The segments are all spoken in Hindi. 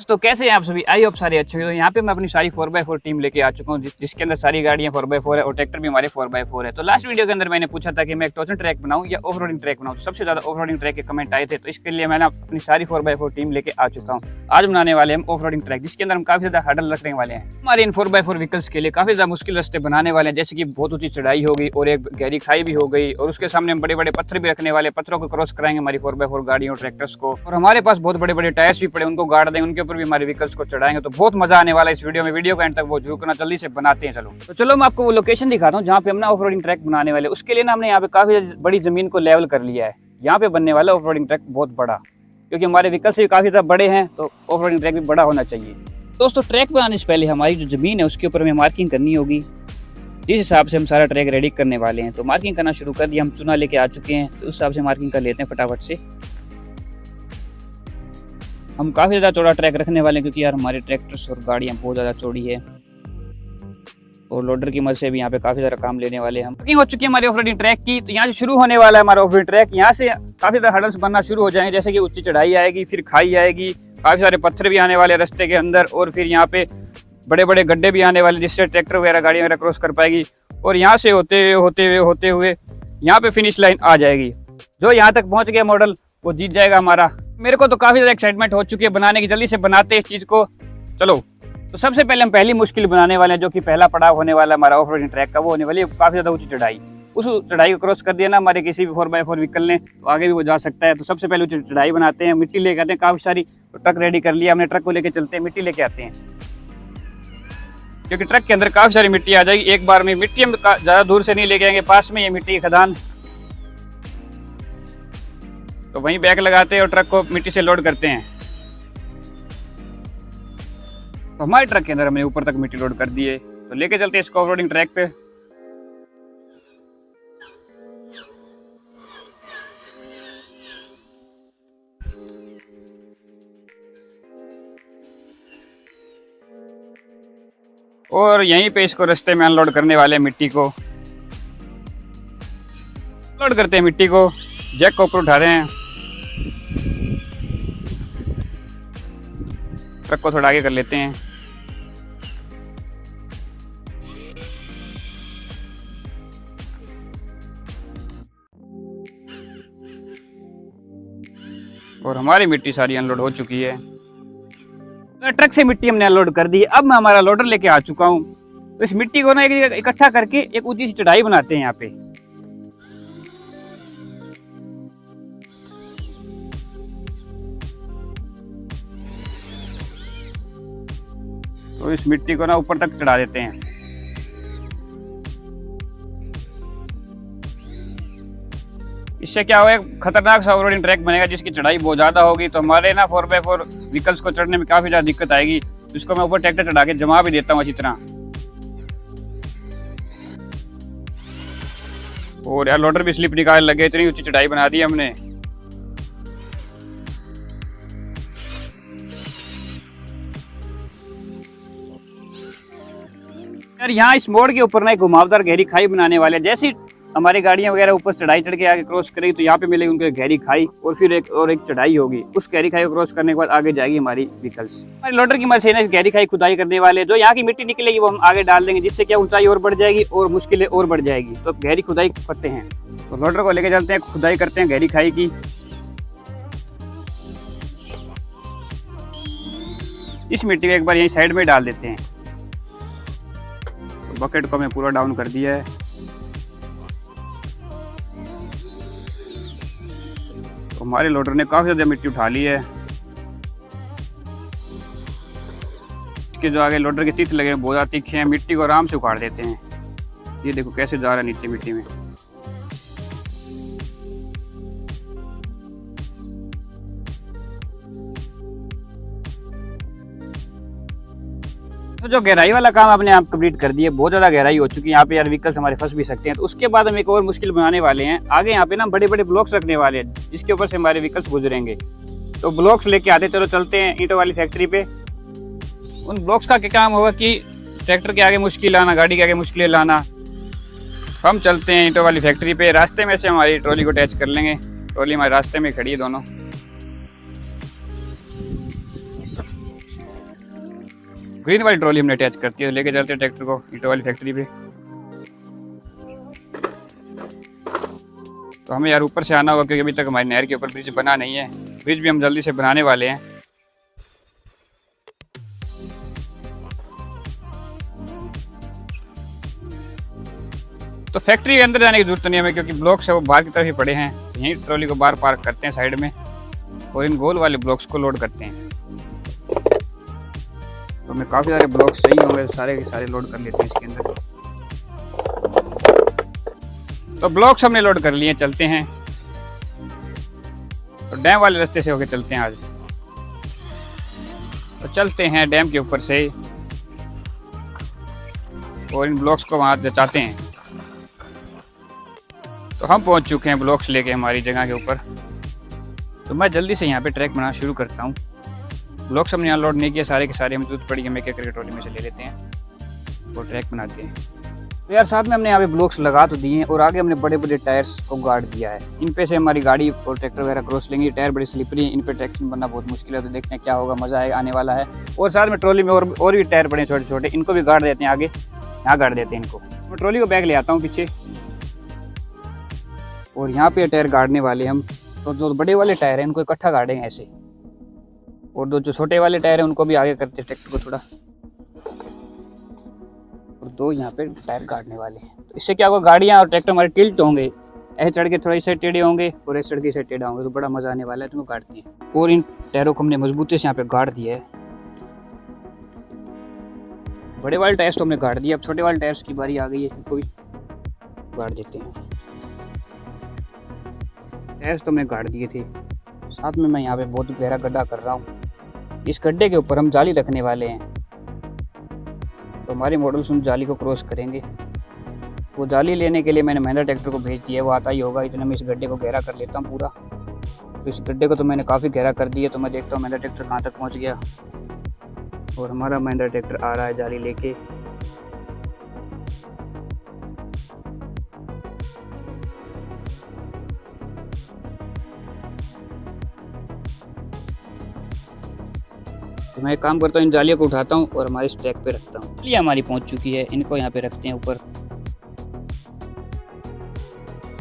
दोस्तों कैसे हैं आप सभी? आई होप सारे अच्छे हो। तो यहाँ पे मैं अपनी सारी 4x4 टीम लेके आ चुका हूँ, जिसके अंदर सारी गाड़ियाँ 4x4 है और ट्रैक्टर भी हमारे 4x4 है। तो लास्ट वीडियो के अंदर मैंने पूछा था कि मैं एक टोचन ट्रैक बनाऊँ या ऑफ रोडिंग ट्रैक बनाऊँ। तो सबसे ज्यादा ऑफ रोडिंग ट्रैक के कमेंट आए थे, तो इसके लिए मैंने अपनी सारी 4x4 टीम लेके आ चुका हूँ। आज बनाने वाले हम ऑफ रोडिंग ट्रैक, जिसके अंदर हम काफी ज्यादा हर्डल रखने वाले हैं। हमारे इन 4x4 व्हीकल्स के लिए काफी ज्यादा मुश्किल रास्ते बनाने वाले हैं, जैसे कि बहुत ऊंची चढ़ाई होगी और एक गहरी खाई भी हो गई, और उसके सामने हम बड़े बड़े पत्थर भी रखने वाले, पत्थरों को क्रॉस कराएंगे हमारी 4x4 गाड़ियों ट्रैक्टर्स को। और हमारे पास बहुत बड़े बड़े टायर्स भी पड़े, उनको गाड़ देंगे, उनके ऊपर भी हमारे व्हीकल्स को चढ़ाएंगे। तो बहुत मजा आने वाला है इस वीडियो में। वीडियो का एंड तक वो जरूर करना, जल्दी से बनाते हैं। चलो मैं आपको वो लोकेशन दिखाता हूँ जहाँ पे हम ना ऑफ रोडिंग ट्रैक बनाने वाले। उसके लिए ना हमने यहाँ पे काफी बड़ी जमीन को लेवल कर लिया है। यहाँ पे बनने वाला ऑफ रोडिंग ट्रैक बहुत बड़ा, क्योंकि हमारे व्हीकल्स भी काफी ज्यादा बड़े हैं, तो ऑफ रोडिंग ट्रैक भी बड़ा होना चाहिए। दोस्तों ट्रैक बनाने से पहले हमारी जो जमीन है उसके ऊपर हमें मार्किंग करनी होगी, जिस हिसाब से हम सारा ट्रैक रेडी करने वाले हैं। तो मार्किंग करना शुरू कर दिया, हम चुना लेके आ चुके हैं, तो उस हिसाब से मार्किंग कर लेते हैं फटाफट से। हम काफ़ी ज़्यादा चौड़ा ट्रैक रखने वाले हैं, क्योंकि यार हमारे ट्रैक्टर्स और गाड़ियाँ बहुत ज़्यादा चौड़ी है, और लोडर की मदद से भी यहाँ पे काफ़ी ज़्यादा काम लेने वाले हैं हम। मार्किंग हो चुकी है हमारी ऑफ रोडिंग ट्रैक की। तो यहाँ से शुरू होने वाला है हमारा ऑफ रोडिंग ट्रैक। यहाँ से काफ़ी ज़्यादा हर्डल्स बनना शुरू हो जाएंगे, जैसे कि ऊंची चढ़ाई आएगी, फिर खाई आएगी, काफ़ी सारे पत्थर भी आने वाले रास्ते के अंदर, और फिर यहाँ पे बड़े बड़े गड्ढे भी आने वाले, जिससे ट्रैक्टर वगैरह गाड़ियाँ वगैरह क्रॉस कर पाएगी। और यहाँ से होते हुए यहाँ पे फिनिश लाइन आ जाएगी। जो यहाँ तक पहुँच गया मॉडल, वो जीत जाएगा हमारा। मेरे को तो काफ़ी ज़्यादा एक्साइटमेंट हो चुकी है बनाने की। जल्दी से बनाते हैं इस चीज़ को। चलो तो सबसे पहले हम पहली मुश्किल बनाने वाले हैं, जो कि पहला पड़ाव होने वाला है हमारा ऑफ रोडिंग ट्रैक का। वो होने वाली है काफ़ी ज़्यादा ऊंची चढ़ाई। उस चढ़ाई को क्रॉस कर दिया ना हमारे किसी भी 4x4 व्हीकल ने, तो आगे भी वो जा सकता है। तो सबसे पहले ऊंची चढ़ाई बनाते हैं, मिट्टी लेके आते हैं काफ़ी सारी। तो ट्रक रेडी कर लिया हमने, ट्रक को लेके चलते हैं, मिट्टी लेके आते हैं, क्योंकि ट्रक के अंदर काफ़ी सारी मिट्टी आ जाएगी एक बार में। मिट्टी हम ज़्यादा दूर से नहीं लेके आएंगे, पास में ये मिट्टी की खदान, तो वहीं बैग लगाते हैं और ट्रक को मिट्टी से लोड करते हैं। तो हमारे ट्रक के अंदर हमने ऊपर तक मिट्टी लोड कर दी है, तो लेके चलते हैं इसको ऑफ रोडिंग ट्रैक पे। और यहीं पे इसको रास्ते में अनलोड करने वाले हैं मिट्टी को। लोड करते हैं मिट्टी को, जैक को ऊपर उठा रहे हैं, ट्रक को थोड़ा आगे कर लेते हैं। और हमारी मिट्टी सारी अनलोड हो चुकी है। तो ट्रक से मिट्टी हमने अनलोड कर दी। अब मैं हमारा लोडर लेके आ चुका हूँ। तो इस मिट्टी को ना इकट्ठा करके एक ऊंची सी चढ़ाई बनाते हैं यहाँ पे। तो इस मिट्टी को ना ऊपर तक चढ़ा देते हैं। इससे क्या होगा, खतरनाक सा ऑफ रोडिंग ट्रैक बनेगा, जिसकी चढ़ाई बहुत ज्यादा होगी। तो हमारे ना 4x4 व्हीकल्स को चढ़ने में काफी ज्यादा दिक्कत आएगी। इसको मैं ऊपर ट्रैक्टर चढ़ा के जमा भी देता हूँ अच्छी तरह। और यार लोडर भी स्लिप निकालने लगे, इतनी ऊंची चढ़ाई बना दी हमने। यार यहाँ इस मोड़ के ऊपर ना एक घुमावदार गहरी खाई बनाने वाले हैं। जैसे हमारी गाड़ियां वगैरह ऊपर चढ़ाई चढ़ के आगे क्रॉस करेगी, तो यहाँ पे मिलेगी उनको गहरी खाई, और फिर एक चढ़ाई होगी। उस गहरी खाई को क्रॉस करने के बाद आगे जाएगी हमारी व्हीकल्स। हमारे लोडर की मदद से इस गहरी खाई खुदाई करने वाले, जो यहाँ की मिट्टी निकलेगी वो हम आगे डाल देंगे, जिससे क्या ऊंचाई और बढ़ जाएगी और मुश्किलें और बढ़ जाएगी। तो गहरी खुदाई करते हैं, तो लोडर को लेके चलते हैं, खुदाई करते हैं गहरी खाई की। इस मिट्टी को एक बार यहीं साइड में डाल देते हैं। तो बकेट को हमने पूरा डाउन कर दिया है। तो हमारे लोडर ने काफी ज्यादा मिट्टी उठा ली है। इसके जो आगे लोडर के तीत लगे हैं बहुत तीखे हैं, मिट्टी को आराम से उखाड़ देते हैं। ये देखो कैसे जा रहा है नीचे मिट्टी में। तो जो गहराई वाला काम आपने आप कंप्लीट कर दिया, बहुत ज्यादा गहराई हो चुकी है। यहाँ पे यार व्हीकल्स हमारे फंस भी सकते हैं। तो उसके बाद हम एक और मुश्किल बनाने वाले हैं। आगे यहाँ पे ना बड़े बड़े ब्लॉक्स रखने वाले हैं, जिसके ऊपर से हमारे व्हीकल्स गुजरेंगे। तो ब्लॉक्स लेके आते, चलो चलते हैं ईंटों वाली फैक्ट्री पे। उन ब्लॉक्स का क्या काम होगा कि ट्रैक्टर के आगे मुश्किल लाना, गाड़ी के आगे मुश्किल लाना। हम चलते हैं ईंटों वाली फैक्ट्री पे। रास्ते में से हमारी ट्रॉली को अटैच कर लेंगे। ट्रॉली हमारे रास्ते में खड़ी है दोनों। ग्रीन वाली ट्रॉली हमने अटैच करती है, लेके चलते हैं ट्रैक्टर को ईंटों वाली फैक्ट्री पे। तो हमें यार ऊपर से आना होगा क्योंकि अभी तक हमारी नहर के ऊपर ब्रिज बना नहीं है। ब्रिज भी हम जल्दी से बनाने वाले हैं। तो फैक्ट्री के अंदर जाने की जरूरत नहीं है हमें, क्योंकि ब्लॉक्स है वो बाहर की तरफ ही पड़े हैं। यहीं ट्रॉली को बाहर पार्क करते हैं साइड में और इन गोल वाले ब्लॉक्स को लोड करते हैं। तो हमें काफ़ी सारे ब्लॉक्स सही होंगे, सारे के सारे लोड कर लेते हैं इसके अंदर। तो ब्लॉक्स हमने लोड कर लिए, चलते हैं। तो डैम वाले रास्ते से होके चलते हैं आज। तो चलते हैं डैम के ऊपर से और इन ब्लॉक्स को वहाँ जचाते हैं। तो हम पहुंच चुके हैं ब्लॉक्स लेके हमारी जगह के ऊपर। तो मैं जल्दी से यहाँ पे ट्रैक बनाना शुरू करता हूँ। ब्लॉक्स हमने यहाँ लोड नहीं किया, सारे के सारे हम जरूरत पड़ी हमें एक ट्रॉली में से ले लेते हैं और ट्रैक बनाते हैं। तो यार साथ में हमने यहाँ पे ब्लॉक्स लगा तो दिए हैं और आगे हमने बड़े बड़े टायर्स को गाड़ दिया है। इन पे से हमारी गाड़ी और ट्रैक्टर वगैरह क्रॉस लेंगे। टायर बड़े स्लिपरी हैं, इन पे ट्रैक्शन बनना बहुत मुश्किल है। तो देखते हैं क्या होगा, मजा आने वाला है। और साथ में ट्रॉली में और भी टायर बड़े छोटे छोटे, इनको भी गाड़ देते हैं आगे, यहाँ गाड़ देते हैं इनको। मैं ट्रॉली को बैग ले आता हूँ पीछे और यहाँ पे टायर गाड़ने वाले हम। तो जो बड़े वाले टायर हैं इनको इकट्ठा गाड़ेंगे ऐसे, और जो छोटे वाले टायर हैं उनको भी आगे करते हैं ट्रैक्टर को थोड़ा। और दो यहाँ पे टायर गाड़ने वाले हैं। तो इससे क्या होगा, गाड़ियाँ और ट्रैक्टर हमारे टिल्ट होंगे, ऐसे चढ़ के थोड़ा इसे टेढ़े होंगे और ऐसे चढ़ के इसे टेढ़ा होंगे। तो बड़ा मजा आने वाला है। तो गाड़ते हैं और इन टायरों को हमने मजबूती से यहाँ पे गाड़ दिया है। बड़े वाले टायर्स तो हमने गाड़ दिए, अब छोटे वाले टायर्स की बारी आ गई है, इनको भी गाड़ देते हैं। टायर्स तो हमने गाड़ दिए थे। साथ में मैं यहाँ पे बहुत गहरा गड्ढा कर रहा हूँ। इस गड्ढे के ऊपर हम जाली रखने वाले हैं। तो हमारे मॉडल्स उन जाली को क्रॉस करेंगे। वो जाली लेने के लिए मैंने महिंद्रा ट्रैक्टर को भेज दिया है, वो आता ही होगा। इतने में इस गड्ढे को गहरा कर लेता हूँ पूरा। तो इस गड्ढे को तो मैंने काफ़ी गहरा कर दिया। तो मैं देखता हूँ महिंद्रा ट्रैक्टर कहाँ तक पहुँच गया। और हमारा महिंद्रा ट्रैक्टर आ रहा है जाली लेके। तो मैं एक काम करता हूँ, इन जालियों को उठाता हूँ और हमारे इस ट्रैक पे रखता हूँ। जाली हमारी पहुँच चुकी है, इनको यहाँ पे रखते हैं ऊपर।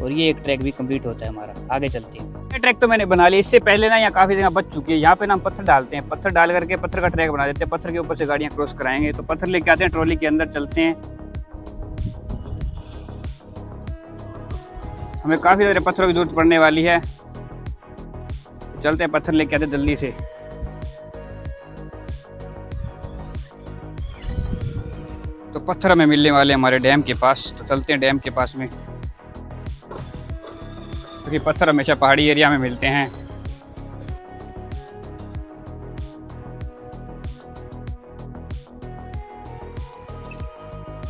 और ये एक ट्रैक भी कंप्लीट होता है हमारा। आगे चलते हैं। ये ट्रैक तो मैंने बना लिया। इससे पहले ना यहाँ काफ़ी जगह बच चुकी है। यहाँ पे ना हम पत्थर डालते हैं, पत्थर डाल करके पत्थर का ट्रैक बना देते हैं। पत्थर के ऊपर से गाड़ियाँ क्रॉस कराएंगे। तो पत्थर लेके आते हैं, ट्रॉली के अंदर चलते हैं। हमें काफ़ी सारे पत्थरों की जरूरत पड़ने वाली है। चलते हैं, पत्थर लेके आते जल्दी से। तो पत्थर हमें मिलने वाले हमारे डैम के पास। तो चलते हैं डैम के पास में, क्योंकि पत्थर हमेशा पहाड़ी एरिया में मिलते हैं।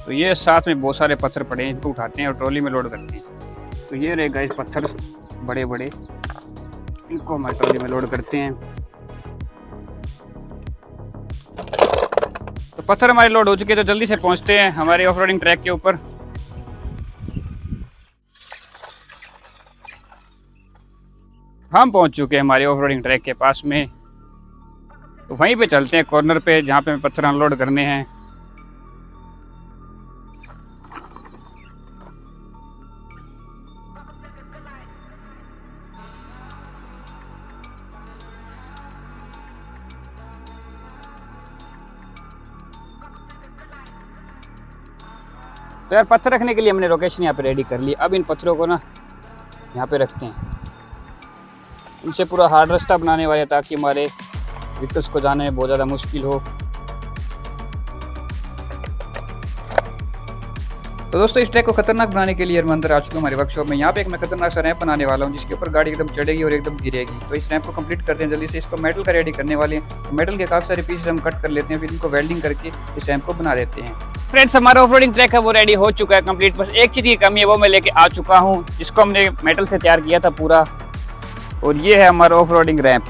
तो ये साथ में बहुत सारे पत्थर पड़े हैं, इनको उठाते हैं और ट्रॉली में लोड करते हैं। तो ये रहे गाइस पत्थर बड़े बड़े, इनको हम ट्रॉली में लोड करते हैं। तो पत्थर हमारे लोड हो चुके हैं। तो जल्दी से पहुंचते हैं हमारे ऑफ रोडिंग ट्रैक के ऊपर। हम पहुंच चुके हैं हमारे ऑफ रोडिंग ट्रैक के पास में। तो वहीं पे चलते हैं कॉर्नर पे, जहाँ पे हमें पत्थर अनलोड करने हैं। तो यार पत्थर रखने के लिए हमने लोकेशन यहाँ पे रेडी कर ली। अब इन पत्थरों को ना यहाँ पे रखते हैं। इनसे पूरा हार्ड रास्ता बनाने वाले, ताकि हमारे व्हीकल्स को जाने में बहुत ज़्यादा मुश्किल हो। तो दोस्तों इस ट्रैक को खतरनाक बनाने के लिए मैं अंदर आ चुका हूँ हमारे वर्कशॉप में। यहाँ पे एक मैं खतरनाक सा रैंप बनाने वाला हूँ, जिसके ऊपर गाड़ी एकदम चढ़ेगी और एकदम गिरेगी। तो इस रैंप को कंप्लीट करते हैं जल्दी से। इसको मेटल का रेडी करने वाले हैं। तो मेटल के काफ़ी सारे पीसेस हम कट कर लेते हैं, फिर इनको वेल्डिंग करके इस रैंप को बना देते हैं। फ्रेंड्स हमारा ऑफ रोडिंग ट्रैक है वो रेडी हो चुका है कंप्लीट। बस एक चीज़ की कमी है, वो मैं लेके आ चुका हूँ, जिसको हमने मेटल से तैयार किया था पूरा। और ये है हमारा ऑफ रोडिंग रैंप,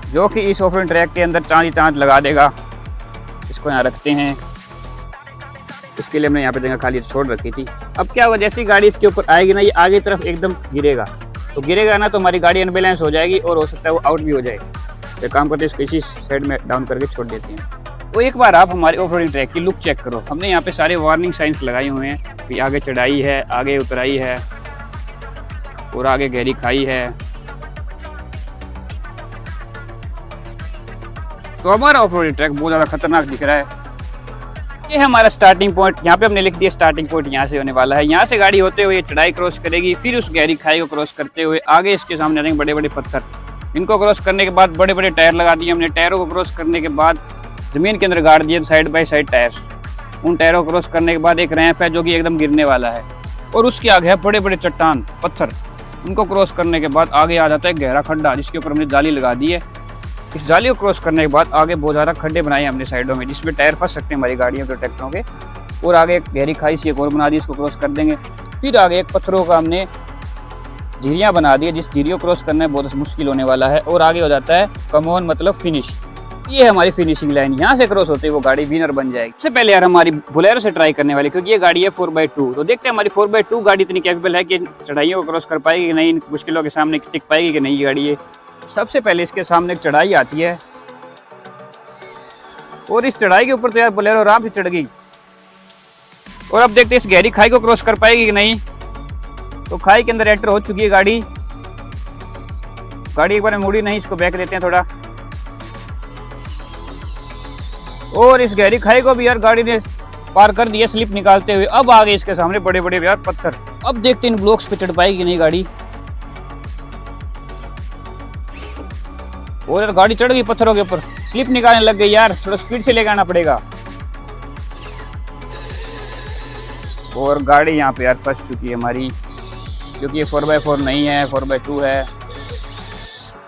जो कि इस ऑफ रोडिंग ट्रैक के अंदर चांद ही चांद लगा देगा। इसको यहाँ रखते हैं। इसके लिए हमने यहाँ पे जगह खाली छोड़ रखी थी। अब क्या होगा, जैसी गाड़ी इसके ऊपर आएगी ना, ये आगे तरफ एकदम गिरेगा। तो गिरेगा ना तो हमारी गाड़ी अनबैलेंस हो जाएगी और हो सकता है वो आउट भी हो जाए। तो काम करते हैं, इसको इसी साइड में डाउन करके छोड़ देते हैं। वो एक बार आप हमारे ऑफ रोडिंग ट्रैक की लुक चेक करो। हमने यहाँ पे सारे वार्निंग साइंस लगाए हुए हैं कि आगे चढ़ाई है, आगे उतराई है और आगे गहरी खाई है। तो हमारा ऑफ रोडिंग ट्रैक बहुत ज़्यादा खतरनाक दिख रहा है। ये है हमारा स्टार्टिंग पॉइंट। यहाँ पे हमने लिख दिया स्टार्टिंग पॉइंट यहाँ से होने वाला है। यहाँ से गाड़ी होते हुए चढ़ाई क्रॉस करेगी, फिर उस गहरी खाई को क्रॉस करते हुए आगे इसके सामने आएंगे बड़े बड़े पत्थर। इनको क्रॉस करने के बाद बड़े बड़े टायर लगा दिए हमने। टायरों को क्रॉस करने के बाद ज़मीन के अंदर गाड़ दिए साइड बाई साइड टायर्स। उन टायरों को क्रॉस करने के बाद एक रैंप है जो कि एकदम गिरने वाला है, और उसके आगे है बड़े बड़े चट्टान पत्थर। उनको क्रॉस करने के बाद आगे आ जाता है गहरा खड्डा, जिसके ऊपर हमने जाली लगा दी है। इस जाली को क्रॉस करने के बाद आगे बहुत ज़्यादा खड्डे बनाए हमने साइडों में, जिसमें टायर फंस सकते हैं हमारी गाड़ियों के, ट्रैक्टरों के। और आगे एक गहरी खाई सी एक और बना दी, इसको क्रॉस कर देंगे। फिर आगे एक पत्थरों का हमने झीरियाँ बना दी है, जिस झीरियों को क्रॉस करना बहुत मुश्किल होने वाला है। और आगे हो जाता है कमोन, मतलब फिनिश। ये है हमारी फिनिशिंग लाइन। यहाँ से क्रॉस होते ही वो गाड़ी विनर बन जाएगी। सबसे पहले यार हमारी बोलेरो से ट्राई करने वाली, क्योंकि ये गाड़ी है 4x2। तो देखते हैं हमारी 4x2 गाड़ी इतनी कैपेबल है कि चढ़ाइयों को क्रॉस कर पाएगी कि नहीं, मुश्किलों के सामने टिक पाएगी कि नहीं ये गाड़ी है। सबसे पहले इसके सामने एक चढ़ाई आती है, और इस चढ़ाई के ऊपर तो यार बोलेरो आराम से चढ़ गई। और अब देखते हैं इस गहरी खाई को क्रॉस कर पाएगी कि नहीं। तो खाई के अंदर एंटर हो चुकी है गाड़ी। गाड़ी एक बार मुड़ी नहीं, इसको बैक लेते हैं थोड़ा। और इस गहरी खाई को भी यार गाड़ी ने पार कर दिया स्लिप निकालते हुए। अब आगे इसके सामने बड़े बड़े यार पत्थर। अब देखते हैं इन ब्लॉक्स पे चढ़ पाएगी कि नहीं गाड़ी। और यार गाड़ी चढ़ गई पत्थरों के ऊपर, स्लिप निकालने लग गई यार। थोड़ा स्पीड से लेकर आना पड़ेगा। और गाड़ी यहाँ पे यार फंस चुकी है हमारी, क्योंकि ये 4x4 नहीं है, 4x2 है।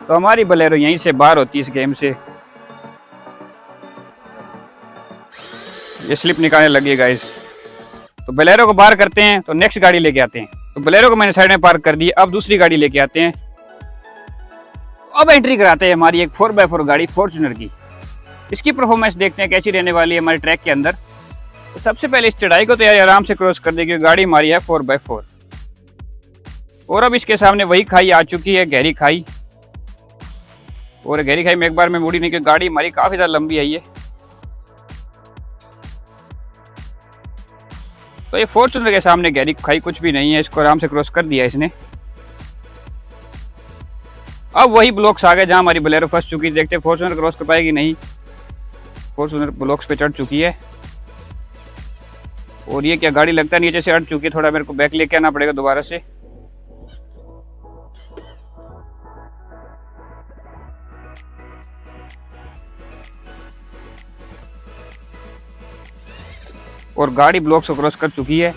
तो हमारी बोलेरो यहीं से बाहर होती है इस गेम से। ये स्लिप निकालने लगी गाइस। तो बोलेरो को बाहर करते हैं, तो नेक्स्ट गाड़ी लेके आते हैं। तो बोलेरो को मैंने साइड में पार्क कर दी। अब दूसरी गाड़ी लेके आते हैं। अब एंट्री कराते हैं हमारी एक 4x4 गाड़ी फॉर्च्यूनर की। इसकी परफॉर्मेंस देखते हैं कैसी रहने वाली है हमारे ट्रैक के अंदर। तो सबसे पहले इस चढ़ाई को तो यार आराम से क्रॉस कर देगी, गाड़ी हमारी है 4x4। और अब इसके सामने वही खाई आ चुकी है, गहरी खाई। और गहरी खाई में एक बार में मुड़ी नहीं, क्योंकि गाड़ी हमारी काफी ज्यादा लंबी है ये। तो ये फॉर्च्यूनर के सामने गहरी खाई कुछ भी नहीं है, इसको आराम से क्रॉस कर दिया इसने। अब वही ब्लॉक्स आ गए जहां हमारी बोलेरो फंस चुकी है। देखते हैं फॉर्च्यूनर क्रॉस कर पाएगी नहीं। फॉर्च्यूनर ब्लॉक्स पे चढ़ चुकी है। और ये क्या गाड़ी लगता नीचे से अट चुकी है, थोड़ा मेरे को बैक लेके आना पड़ेगा दोबारा से। और गाड़ी ब्लॉक्स को क्रॉस कर चुकी है।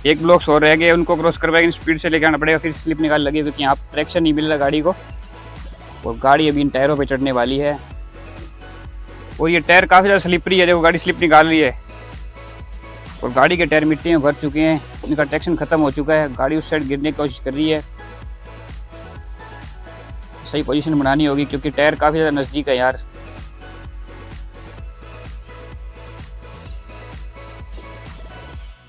एक ब्लॉक्स और रह गए, उनको क्रॉस कर पाएंगे, स्पीड से लेके आना पड़ेगा। फिर स्लिप निकाल लगी, क्योंकि यहाँ ट्रैक्शन नहीं मिल रहा गाड़ी को। और गाड़ी अभी इन टायरों पे चढ़ने वाली है। और ये टायर काफ़ी ज़्यादा स्लिपरी है, देखो गाड़ी स्लिप निकाल रही है। और गाड़ी के टायर मिट्टी में भर चुके हैं, इनका ट्रैक्शन खत्म हो चुका है। गाड़ी उस साइड गिरने की कोशिश कर रही है। सही पोजीशन बनानी होगी, क्योंकि टायर काफ़ी ज़्यादा नज़दीक है यार।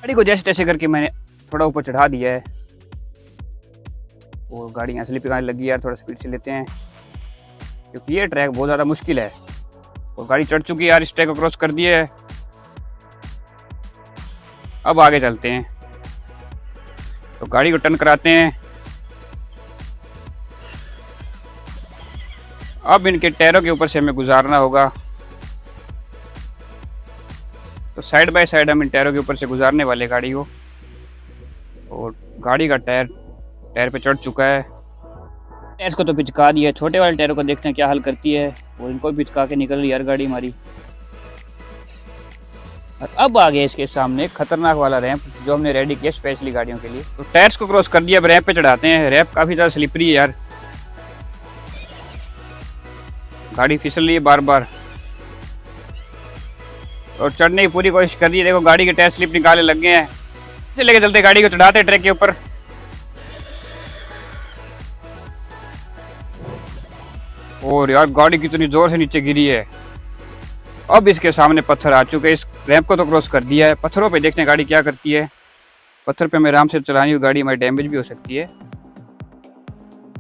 गाड़ी को जैसे तैसे करके मैंने थोड़ा ऊपर चढ़ा दिया है। और गाड़ी यहाँ स्लिप निकालने लगी यार, थोड़ा स्पीड से लेते हैं, क्योंकि ये ट्रैक बहुत ज़्यादा मुश्किल है। और गाड़ी चढ़ चुकी है यार, इस ट्रैक को क्रॉस कर दिया है। अब आगे चलते हैं। तो गाड़ी को टर्न कराते हैं। अब इनके टायरों के ऊपर से हमें गुजारना होगा। तो साइड बाय साइड हम इन टायरों के ऊपर से गुजारने वाले गाड़ी को। और गाड़ी का टायर पे चढ़ चुका है। टायर को तो पिचका दिया, छोटे वाले टायरों को देखते हैं क्या हाल करती है। और इनको पिचका के निकल रही है यार गाड़ी हमारी। और अब आगे इसके सामने खतरनाक वाला रैंप जो हमने रेडी किया स्पेशली गाड़ियों के लिए। तो टायर्स को क्रॉस कर दिया, अब रैंप पे चढ़ाते हैं। रैंप काफी ज्यादा स्लिपरी है यार, गाड़ी फिसल रही है बार बार। और चढ़ने की पूरी कोशिश कर रही है। देखो गाड़ी के टायर स्लिप निकालने लग गए हैं। इसे लेके चलते गाड़ी को चढ़ाते ट्रैक के ऊपर। और यार गाड़ी कितनी जोर से नीचे गिरी है। अब इसके सामने पत्थर आ चुके हैं। इस रैंप को तो क्रॉस कर दिया है। पत्थरों पे देखते हैं गाड़ी क्या करती है। पत्थर पे हमें आराम से चलानी हुई गाड़ी हमारी डैमेज भी हो सकती है।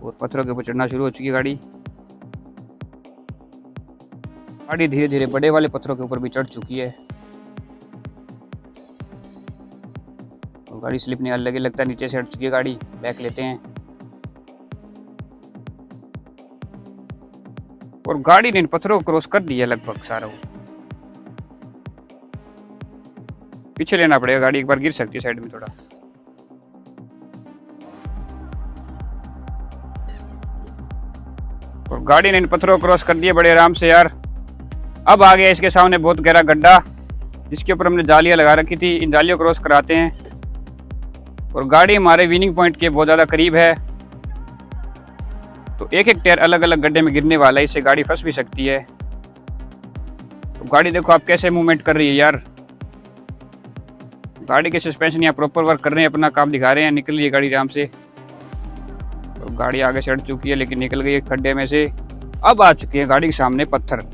और पत्थरों के ऊपर चढ़ना शुरू हो चुकी है गाड़ी। गाड़ी धीरे धीरे बड़े वाले पत्थरों के ऊपर भी चढ़ चुकी है और गाड़ी स्लिप निकालने लगे, लगता है नीचे से हट चुकी है गाड़ी। बैक लेते हैं और गाड़ी ने इन पत्थरों को क्रॉस कर दिया लगभग सारा। पीछे लेना पड़ेगा, गाड़ी एक बार गिर सकती है साइड में थोड़ा। और गाड़ी ने इन पत्थरों को क्रॉस कर दिया बड़े आराम से यार। अब आ गया इसके सामने बहुत गहरा गड्ढा जिसके ऊपर हमने जालियां लगा रखी थी। इन जालियों को क्रॉस कराते हैं और गाड़ी हमारे विनिंग पॉइंट के बहुत ज़्यादा करीब है। तो एक एक टायर अलग अलग गड्ढे में गिरने वाला है, इससे गाड़ी फंस भी सकती है। तो गाड़ी देखो आप कैसे मूवमेंट कर रही है यार। गाड़ी के सस्पेंशन यहाँ प्रॉपर वर्क कर रहे हैं, अपना काम दिखा रहे हैं। निकल रही है गाड़ी आराम से। तो गाड़ी आगे चढ़ चुकी है लेकिन निकल गई है खड्डे में से। अब आ चुकी है गाड़ी के सामने पत्थर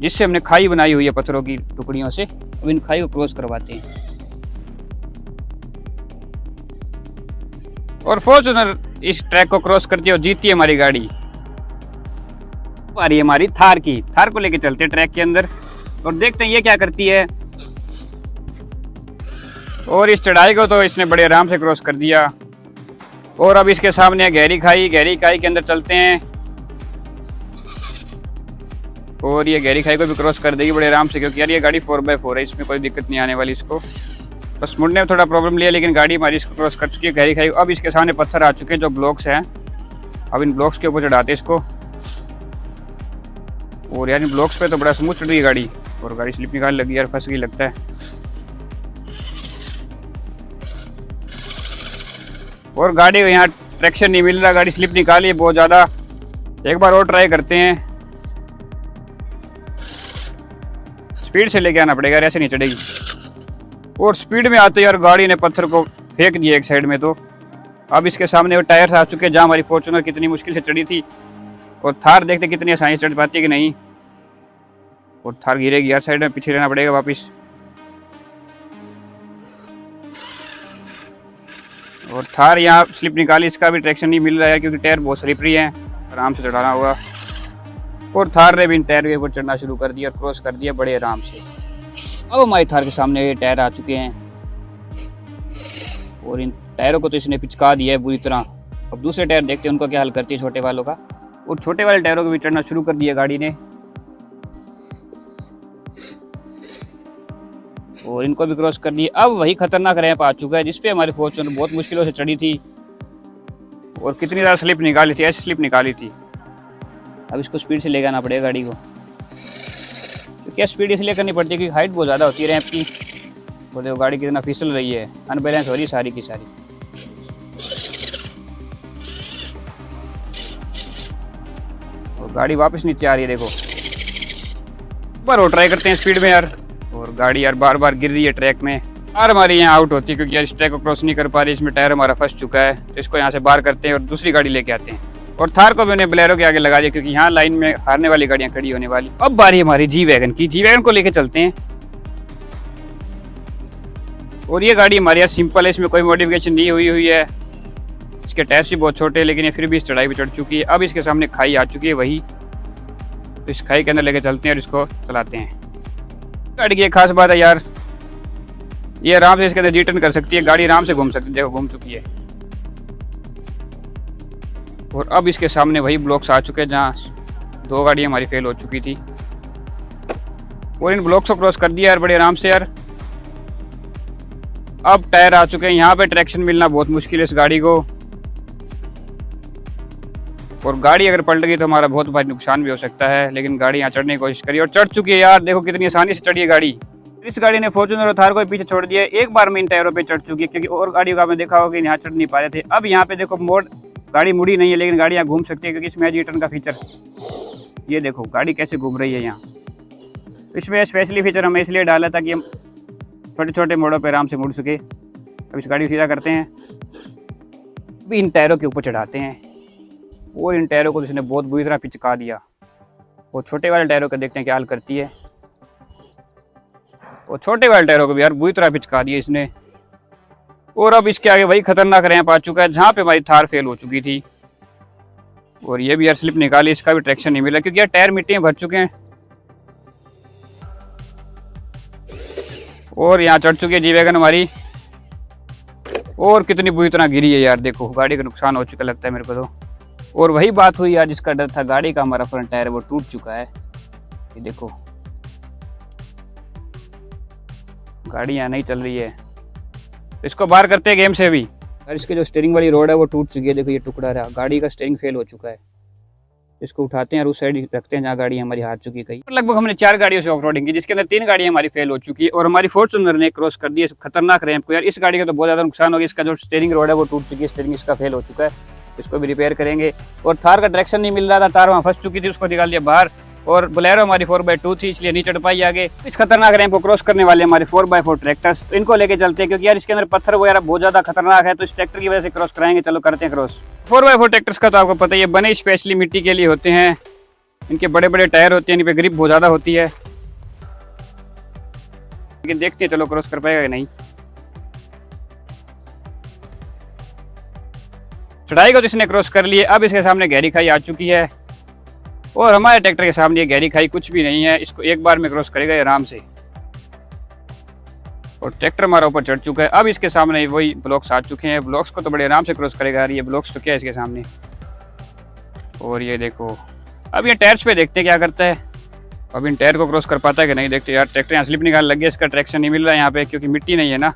जिससे हमने खाई बनाई हुई है पत्थरों की टुकड़ियों से। अब इन खाई को क्रॉस करवाते हैं और फॉर्च्यूनर इस ट्रैक को क्रॉस करती है और जीतती है हमारी गाड़ी। आ रही है हमारी थार की। थार को लेके चलते हैं ट्रैक के अंदर और देखते हैं ये क्या करती है। और इस चढ़ाई को तो इसने बड़े आराम से क्रॉस कर दिया। और अब इसके सामने है गहरी खाई। गहरी खाई के अंदर चलते हैं और ये गहरी खाई को भी क्रॉस कर देगी बड़े आराम से, क्योंकि यार ये गाड़ी 4x4 है, इसमें कोई दिक्कत नहीं आने वाली इसको। बस मुड़ने में थोड़ा प्रॉब्लम लिया लेकिन गाड़ी हमारी इसको क्रॉस कर चुकी है गहरी खाई। अब इसके सामने पत्थर आ चुके हैं जो ब्लॉक्स हैं। अब इन ब्लॉक्स के ऊपर चढ़ाते हैं इसको। और यार इन ब्लॉक्स पे तो बड़ा स्मूथ चढ़ रही है गाड़ी और गाड़ी स्लिप निकालने लगी यार, फंस गई लगता है। और गाड़ी को यहाँ ट्रैक्शन नहीं मिल रहा, गाड़ी स्लिप निकाली है बहुत ज़्यादा। एक बार और ट्राई करते हैं। स्पीड से लेके आना पड़ेगा, ऐसे नहीं चढ़ेगी। और स्पीड में आते यार गाड़ी ने पत्थर को फेंक दिया एक साइड में। तो अब इसके सामने वो टायर्स आ चुके हैं जहाँ हमारी फॉर्च्यूनर कितनी मुश्किल से चढ़ी थी। और थार देखते कितनी आसानी से चढ़ पाती है कि नहीं। और थार गिरेगी यार साइड में, पीछे रहना पड़ेगा वापिस। और थार यहाँ स्लिप निकाली, इसका भी ट्रैक्शन नहीं मिल रहा है क्योंकि टायर बहुत स्लिपरी है। आराम से चढ़ाना होगा। और थार ने भी इन टायर के ऊपर चढ़ना शुरू कर दिया और क्रॉस कर दिया बड़े आराम से। अब हमारी थार के सामने ये टायर आ चुके हैं और इन टायरों को तो इसने पिचका दिया है बुरी तरह। अब दूसरे टायर देखते हैं उनको क्या हाल करती है छोटे वालों का। और छोटे वाले टायरों को भी चढ़ना शुरू कर दिया गाड़ी ने और इनको भी क्रॉस कर दिया। अब वही खतरनाक रैंप आ चुका है जिसपे हमारी फॉर्च्यूनर बहुत मुश्किलों से चढ़ी थी और कितनी ज़्यादा स्लिप निकाली थी, ऐसी स्लिप निकाली थी। अब इसको स्पीड से ले जाना पड़ेगा गाड़ी को, क्योंकि स्पीड इसलिए करनी पड़ती है क्योंकि हाइट बहुत ज़्यादा होती है रैंप की। और देखो गाड़ी कितना फिसल रही है, अनबैलेंस हो रही है सारी की सारी। और गाड़ी वापस नीचे आ रही है देखो। बार और ट्राई करते हैं स्पीड में यार। और गाड़ी यार बार बार गिर रही है ट्रैक में। कार हमारी यहाँ आउट होती है क्योंकि यार इस ट्रैक को क्रॉस नहीं कर पा रही। इसमें टायर हमारा फंस चुका है तो इसको यहाँ से बाहर करते हैं और दूसरी गाड़ी लेके आते हैं। और थार को मैंने बोलेरो के आगे लगा दिया क्योंकि यहाँ लाइन में हारने वाली गाड़ियाँ खड़ी होने वाली। अब बारी हमारी जी वैगन की। जी वैगन को लेके चलते हैं और ये गाड़ी हमारी यार सिंपल है, इसमें कोई मॉडिफिकेशन नहीं हुई है। इसके टायर्स भी बहुत छोटे हैं लेकिन ये फिर भी इस चढ़ाई पे चढ़ चुकी है। अब इसके सामने खाई आ चुकी है वही, तो इस खाई के अंदर लेके चलते हैं और इसको चलाते हैं। गाड़ी की एक खास बात है यार, ये आराम से इसके अंदर जी टर्न कर सकती है, गाड़ी आराम से घूम सकती है। देखो घूम चुकी है। और अब इसके सामने वही ब्लॉक्स आ चुके हैं जहाँ दो गाड़ियाँ हमारी फेल हो चुकी थी और इन ब्लॉक्स को क्रॉस कर दिया यार बड़े आराम से यार। अब टायर आ चुके हैं, यहाँ पे ट्रैक्शन मिलना बहुत मुश्किल है इस गाड़ी को। और गाड़ी अगर पलट गई तो हमारा बहुत भारी नुकसान भी हो सकता है, लेकिन गाड़ी यहाँ चढ़ने की कोशिश करी और चढ़ चुकी है यार। देखो कितनी आसानी से चढ़ी है गाड़ी। इस गाड़ी ने फॉर्च्यूनर और थार को पीछे छोड़ दिया। एक बार में इन टायरों पे चढ़ चुकी है क्योंकि और गाड़ियों का आपने देखा होगा कि यहाँ चढ़ नहीं पा रहे थे। अब यहाँ पे देखो मोड़, गाड़ी मुड़ी नहीं है लेकिन गाड़ी यहाँ घूम सकती है क्योंकि इसमें जी टर्न का फीचर। ये देखो गाड़ी कैसे घूम रही है यहाँ। इसमें स्पेशली फीचर हमें इसलिए डाला ताकि हम छोटे छोटे मोड़ों पर आराम से मुड़ सके। अब इस गाड़ी को सीधा करते हैं, अभी इन टायरों के ऊपर चढ़ाते हैं और इन टायरों को इसने बहुत बुरी तरह पिचका दिया। और छोटे वाले टायरों का देखते हैं क्या हाल करती है। और छोटे वाले टायरों को भी यार बुरी तरह पिचका दिया इसने। और अब इसके आगे वही खतरनाक रैंप आ चुका है जहाँ पे हमारी थार फेल हो चुकी थी। और ये भी यार स्लिप निकाली, इसका भी ट्रैक्शन नहीं मिला क्योंकि यार टायर मिट्टी में भर चुके हैं और यहाँ चढ़ चुकी है जी वैगन हमारी, और कितनी बुरी तरह गिरी है यार, देखो गाड़ी का नुकसान हो चुका लगता है मेरे को तो। और वही बात हुई यार जिसका डर था, गाड़ी का हमारा फ्रंट टायर वो टूट चुका है। ये देखो गाड़ी यहाँ नहीं चल रही है, तो इसको बाहर करते हैं गेम से अभी। और इसके जो स्टीयरिंग वाली रोड है वो टूट चुकी है, देखो ये टुकड़ा रहा, गाड़ी का स्टीयरिंग फेल हो चुका है। इसको उठाते हैं और उस साइड रखते हैं जहाँ गाड़ी हमारी हार चुकी है। लगभग हमने 4 गाड़ियों से ऑफ रोडिंग की, जिसके अंदर 3 गाड़ियाँ हमारी फेल हो चुकी है और हमारी फॉर्च्यूनर ने क्रॉस कर दी है खतरनाक रैंप को। यार इस गाड़ी का तो बहुत ज़्यादा नुकसान हो गया, इसका जो स्टीयरिंग रोड है वो टूट चुकी है, स्टीयरिंग इसका फेल हो चुका है, इसको भी रिपेयर करेंगे। और थार का ट्रैक्शन नहीं मिल रहा था, तार वहाँ फंस चुकी थी, उसको निकाल दिया बाहर। और बोलेरो हमारी 4x2 थी, इसलिए नहीं चढ़ पाई आगे। इस खतरनाक रैंप को क्रॉस करने वाले हमारे 4x4 ट्रैक्टर्स, तो इनको लेके चलते हैं क्योंकि यार इसके अंदर पत्थर वगैरह बहुत ज्यादा खतरनाक है, तो इस ट्रैक्टर की वजह से क्रॉस कराएंगे। चलो करते हैं क्रॉस। 4x4 ट्रैक्टर्स का तो आपको पता ही है, बने स्पेशली मिट्टी के लिए होते हैं, इनके बड़े बड़े टायर होते हैं, इन पे ग्रिप बहुत ज्यादा होती है। लेकिन देखते हैं चलो क्रॉस कर पाएगा कि नहीं। चढ़ाई को जिसने क्रॉस कर लिए, अब इसके सामने गहरी खाई आ चुकी है और हमारे ट्रैक्टर के सामने ये गहरी खाई कुछ भी नहीं है, इसको एक बार में क्रॉस करेगा आराम से। और ट्रैक्टर हमारा ऊपर चढ़ चुका है, अब इसके सामने वही ब्लॉक्स आ चुके हैं, ब्लॉक्स को तो बड़े आराम से क्रॉस करेगा। ये ब्लॉक्स तो क्या है इसके सामने। और ये देखो अब ये टायर्स पे देखते हैं क्या करता है, अब इन टायर को क्रॉस कर पाता है कि नहीं देखते। यार ट्रैक्टर यहाँ स्लिप निकाल लग गया, इसका ट्रैक्शन नहीं मिल रहा है यहाँ पे क्योंकि मिट्टी नहीं है ना।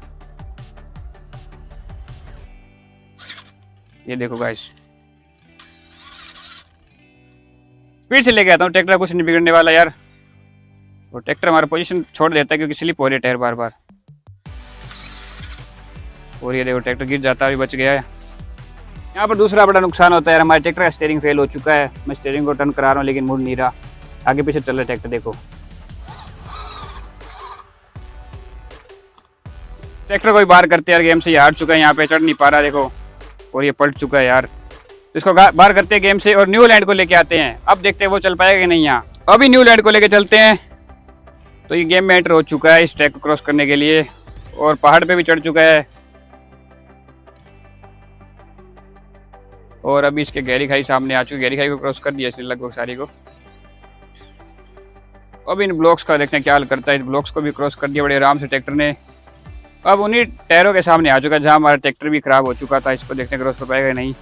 ये देखो गाइस, स्पीड से लेके आता हूँ, ट्रैक्टर कुछ नहीं बिगड़ने वाला यार। और ट्रैक्टर हमारा पोजीशन छोड़ देता है क्योंकि स्लिप हो रही है टायर बार बार। और ये देखो ट्रैक्टर गिर जाता है, अभी बच गया है। यहाँ पर दूसरा बड़ा नुकसान होता है यार, हमारे ट्रैक्टर का स्टीयरिंग फेल हो चुका है। मैं स्टीयरिंग को टर्न करा रहा हूँ लेकिन मुड़ नहीं रहा, आगे पीछे चल रहा है ट्रैक्टर। देखो ट्रैक्टर को भी बाहर करते हैं यार, गेम से ये हार चुका है, यहाँ पे चढ़ नहीं पा रहा देखो, और ये पलट चुका है यार। इसको बाहर करते हैं गेम से और न्यू लैंड को लेके आते हैं। अब देखते हैं वो चल पाएगा कि नहीं। यहाँ अभी न्यू लैंड को लेके चलते हैं, तो ये गेम में एंटर हो चुका है इस ट्रैक को क्रॉस करने के लिए, और पहाड़ पे भी चढ़ चुका है। और अभी इसके गहरी खाई सामने आ चुकी, गहरी खाई को क्रॉस कर दिया इसने लगभग सारी को। अब इन ब्लॉक्स का देखते हैं क्या हाल करता है। इस ब्लॉक्स को भी क्रॉस कर दिया बड़े आराम से ट्रैक्टर ने। अब उन्हीं टायरों के सामने आ चुका है जहाँ हमारा ट्रैक्टर भी खराब हो चुका था, इसको देखते हैं क्रॉस कर पाएगा नहीं।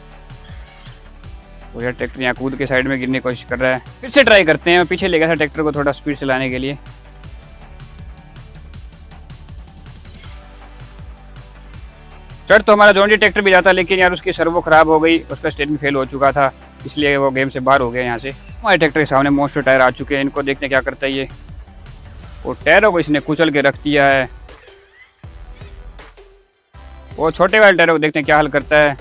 वो यार ट्रैक्टर यहाँ कूद के साइड में गिरने की कोशिश कर रहा है, फिर से ट्राई करते हैं। मैं पीछे ले गया था ट्रैक्टर को थोड़ा स्पीड से लाने के लिए। चढ़ तो हमारा जॉन्डी ट्रैक्टर भी जाता, लेकिन यार उसकी सर्वो खराब हो गई, उसका स्टेयरिंग फेल हो चुका था, इसलिए वो गेम से बाहर हो गया यहाँ से। हमारे ट्रैक्टर के सामने मोस्टर टायर आ चुके हैं, इनको देखते हैं क्या करता है ये। और टायरों को इसने कुचल के रख दिया है, वो छोटे वाले टायरों को देखते हैं क्या हाल करता है।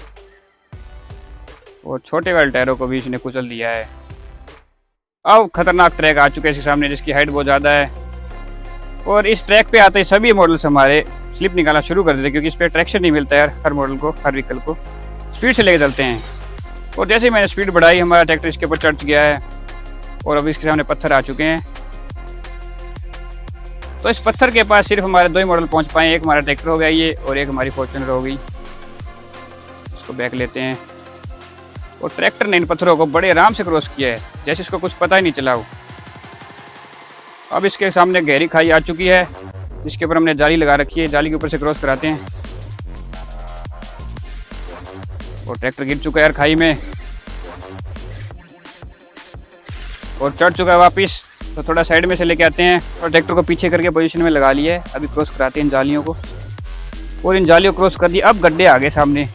और छोटे वाले टायरों को भी इसने कुचल दिया है। अब खतरनाक ट्रैक आ चुके हैं इसके सामने, जिसकी हाइट बहुत ज़्यादा है। और इस ट्रैक पे आते ही सभी मॉडल्स हमारे स्लिप निकालना शुरू कर देते क्योंकि इस पर ट्रैक्शन नहीं मिलता यार हर मॉडल को, हर व्हीकल को। स्पीड से लेके चलते हैं, और जैसे ही मैंने स्पीड बढ़ाई हमारा ट्रैक्टर इसके ऊपर चढ़ गया है। और अभी इसके सामने पत्थर आ चुके हैं, तो इस पत्थर के पास सिर्फ हमारे 2 ही मॉडल पहुंच पाए। एक हमारा ट्रैक्टर हो गया ये, और एक हमारी फॉर्च्यूनर हो गई। इसको बैक लेते हैं, और ट्रैक्टर ने इन पत्थरों को बड़े आराम से क्रॉस किया है, जैसे इसको कुछ पता ही नहीं चला हो। अब इसके सामने गहरी खाई आ चुकी है, जिसके ऊपर हमने जाली लगा रखी है, जाली के ऊपर से क्रॉस कराते हैं। और ट्रैक्टर गिर चुका है यार खाई में, और चढ़ चुका है वापिस। तो थोड़ा साइड में से लेके आते हैं और ट्रैक्टर को पीछे करके पोजीशन में लगा लिया है। अभी क्रॉस कराते हैं इन जालियों को, और इन जालियों को क्रॉस कर दिया। अब गड्ढे आ गए सामने,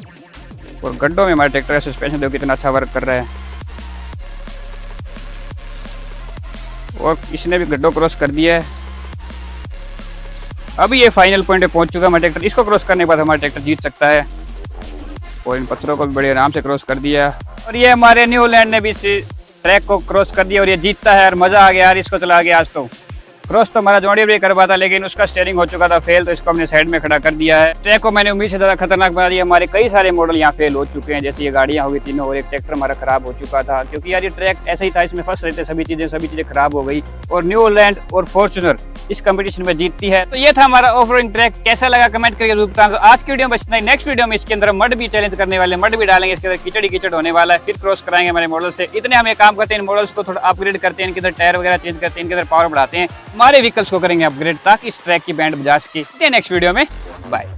और गड्ढों में हमारे ट्रैक्टर का सस्पेंशन देखो कितना अच्छा वर्क कर रहा है। और इसने भी गड्ढों क्रॉस कर दिया है। अभी ये फाइनल पॉइंट पे पहुंच चुका है हमारा ट्रैक्टर, इसको क्रॉस करने के बाद हमारा ट्रैक्टर जीत सकता है। और इन पत्थरों को भी बड़े आराम से क्रॉस कर दिया, और ये हमारे न्यू लैंड ने भी इस ट्रैक को क्रॉस कर दिया, और ये जीतता है। और मज़ा आ गया यार, इसको चला गया आज तो। क्रॉस तो हमारा जॉन्डी भी करवा था, लेकिन उसका स्टीयरिंग हो चुका था फेल, तो इसको हमने साइड में खड़ा कर दिया है। ट्रैक को मैंने उम्मीद से ज़्यादा खतरनाक बना दिया। हमारे कई सारे मॉडल यहाँ फेल हो चुके हैं, जैसे ये गाड़ियाँ हो गई तीनों, और एक ट्रैक्टर हमारा खराब हो चुका था, क्योंकि यार ये ट्रैक ऐसा ही था, इसमें फंस रहे थे सभी चीज़ें खराब हो गई। और न्यू लैंड और फॉर्च्यूनर इस कंपटीशन में जीतती है। तो ये था हमारा ऑफ रोडिंग ट्रैक, कैसा लगा कमेंट करके जरूर बताना। तो आज की वीडियो में बचना ही, नेक्स्ट वीडियो में इसके अंदर मड भी चैलेंज करने वाले, मड भी डालेंगे, इसके अंदर कीचड़ कीचड़ होने वाला है, फिर क्रॉस कराएंगे हमारे मॉडल से। इतने हम एक काम करते हैं, इन मॉडल्स को थोड़ा अपग्रेड करते हैं, इनके अंदर टायर वगैरह चेंज करते हैं, इनके अंदर पावर बढ़ाते हैं, हमारे व्हीकल्स को करेंगे अपग्रेड ताकि इस ट्रैक की बैंड बजा सके। नेक्स्ट वीडियो में बाय।